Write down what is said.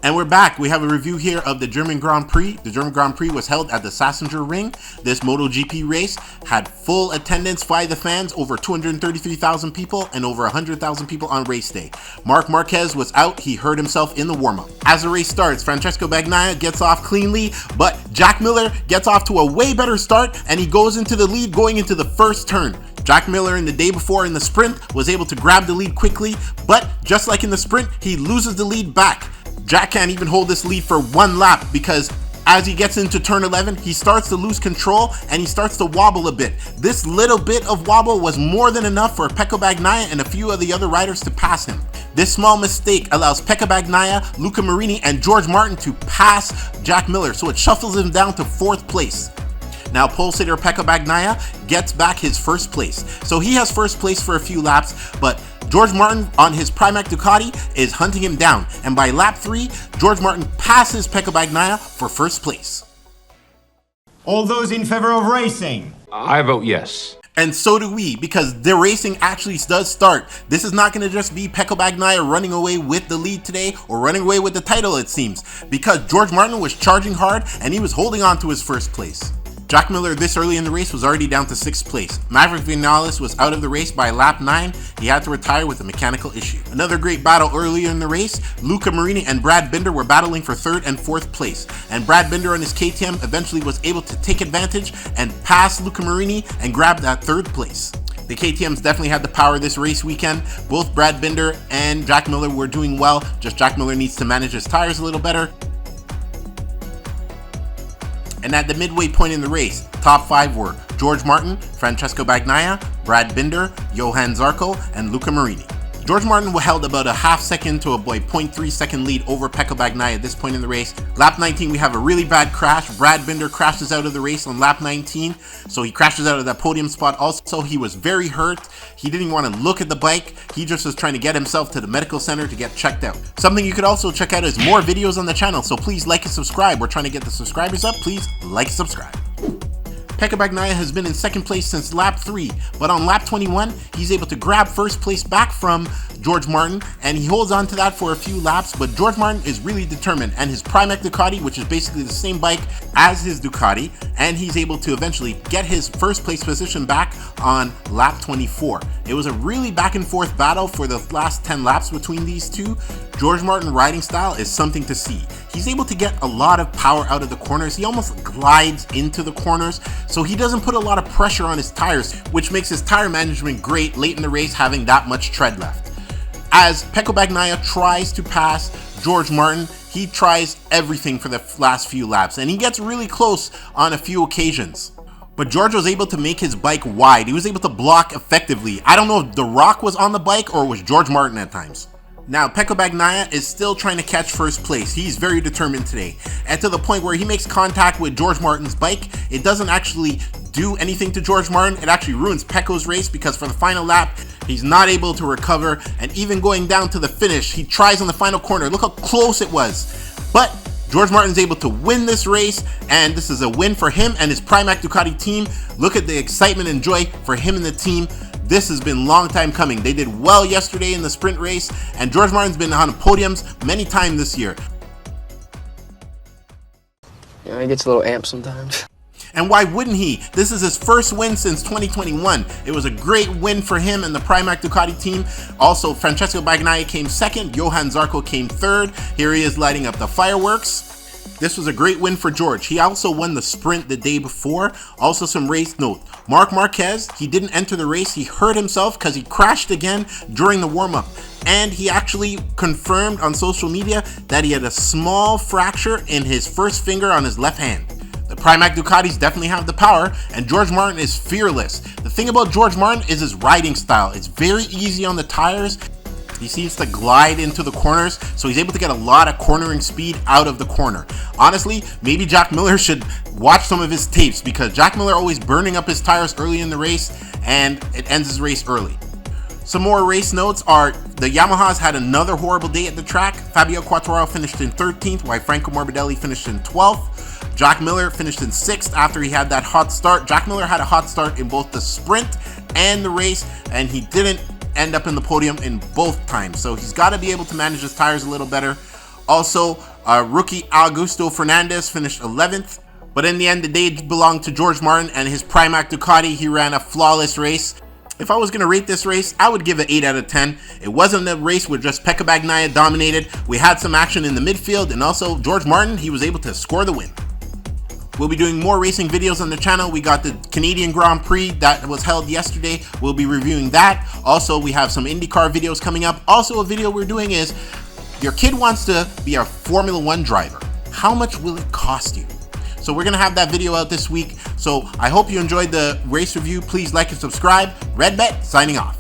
And we're back. We have a review here of the German Grand Prix. The German Grand Prix was held at the Sachsenring. This MotoGP race had full attendance by the fans, over 233,000 people and over 100,000 people on race day. Marc Marquez was out. He hurt himself in the warm-up. As the race starts, Francesco Bagnaia gets off cleanly, but Jack Miller gets off to a way better start and he goes into the lead going into the first turn. Jack Miller in the day before in the sprint was able to grab the lead quickly, but just like in the sprint, he loses the lead back. Jack can't even hold this lead for one lap because as he gets into turn 11, he starts to lose control and he starts to wobble a bit. This little bit of wobble was more than enough for Pecco Bagnaia and a few of the other riders to pass him. This small mistake allows Pecco Bagnaia, Luca Marini, and Jorge Martin to pass Jack Miller, so it shuffles him down to 4th place. Now pole sitter Pecco Bagnaia gets back his first place. So he has first place for a few laps, but Jorge Martin on his Pramac Ducati is hunting him down. And by lap 3, Jorge Martin passes Pecco Bagnaia for first place. All those in favor of racing? I vote yes. And so do we, because the racing actually does start. This is not going to just be Pecco Bagnaia running away with the lead today or running away with the title, it seems, because Jorge Martin was charging hard and he was holding on to his first place. Jack Miller this early in the race was already down to 6th place. Maverick Vinales was out of the race by lap 9. He had to retire with a mechanical issue. Another great battle earlier in the race, Luca Marini and Brad Binder were battling for 3rd and 4th place. And Brad Binder on his KTM eventually was able to take advantage and pass Luca Marini and grab that 3rd place. The KTMs definitely had the power this race weekend. Both Brad Binder and Jack Miller were doing well, just Jack Miller needs to manage his tires a little better. And at the midway point in the race, top 5 were Jorge Martin, Francesco Bagnaia, Brad Binder, Johann Zarco, and Luca Marini. Jorge Martin held about a half second to a 0.3 second lead over Pecco Bagnaia at this point in the race. Lap 19, we have a really bad crash. Brad Binder crashes out of the race on lap 19, so he crashes out of that podium spot. Also, he was very hurt. He didn't want to look at the bike. He just was trying to get himself to the medical center to get checked out. Something you could also check out is more videos on the channel, so please like and subscribe. We're trying to get the subscribers up. Please like and subscribe. Pecco Bagnaia has been in 2nd place since lap 3, but on lap 21, he's able to grab first place back from Jorge Martin, and he holds on to that for a few laps, but Jorge Martin is really determined, and his Pramac Ducati, which is basically the same bike as his Ducati, and he's able to eventually get his first place position back on lap 24. It was a really back and forth battle for the last 10 laps between these two. Jorge Martin riding style is something to see. He's able to get a lot of power out of the corners. He almost glides into the corners, so he doesn't put a lot of pressure on his tires, which makes his tire management great late in the race, having that much tread left. As Pecco Bagnaia tries to pass Jorge Martin, he tries everything for the last few laps, and he gets really close on a few occasions. But George was able to make his bike wide. He was able to block effectively. I don't know if The Rock was on the bike or it was Jorge Martin at times. Now, Pecco Bagnaia is still trying to catch first place. He's very determined today. And to the point where he makes contact with Jorge Martin's bike, it doesn't actually do anything to Jorge Martin. It actually ruins Pecco's race because for the final lap, he's not able to recover. And even going down to the finish, he tries on the final corner. Look how close it was. But Jorge Martin's able to win this race, and this is a win for him and his Pramac Ducati team. Look at the excitement and joy for him and the team. This has been a long time coming. They did well yesterday in the sprint race, and Jorge Martin's been on podiums many times this year. Yeah, he gets a little amped sometimes. And why wouldn't he? This is his first win since 2021. It was a great win for him and the Pramac Ducati team. Also, Francesco Bagnaia came 2nd. Johann Zarco came 3rd. Here he is lighting up the fireworks. This was a great win for George. He also won the sprint the day before. Also some race note. Marc Marquez, he didn't enter the race. He hurt himself because he crashed again during the warm-up. And he actually confirmed on social media that he had a small fracture in his first finger on his left hand. The Pramac Ducatis definitely have the power, and Jorge Martin is fearless. The thing about Jorge Martin is his riding style. It's very easy on the tires. He seems to glide into the corners, so he's able to get a lot of cornering speed out of the corner. Honestly, maybe Jack Miller should watch some of his tapes because Jack Miller always burning up his tires early in the race, and it ends his race early. Some more race notes are the Yamahas had another horrible day at the track. Fabio Quartararo finished in 13th, while Franco Morbidelli finished in 12th. Jack Miller finished in 6th after he had that hot start. Jack Miller had a hot start in both the sprint and the race, and he didn't end up in the podium in both times. So he's got to be able to manage his tires a little better. Also, Rookie Augusto Fernandez finished 11th. But in the end, the day belonged to Jorge Martin and his Pramac Ducati. He ran a flawless race. If I was going to rate this race, I would give it 8 out of 10. It wasn't a race where just Pecco Bagnaia dominated. We had some action in the midfield, and also Jorge Martin, he was able to score the win. We'll be doing more racing videos on the channel. We got the Canadian Grand Prix that was held yesterday. We'll be reviewing that. Also, we have some IndyCar videos coming up. Also, a video we're doing is, your kid wants to be a Formula 1 driver. How much will it cost you? So we're gonna have that video out this week. So I hope you enjoyed the race review. Please like and subscribe. Red Bet, signing off.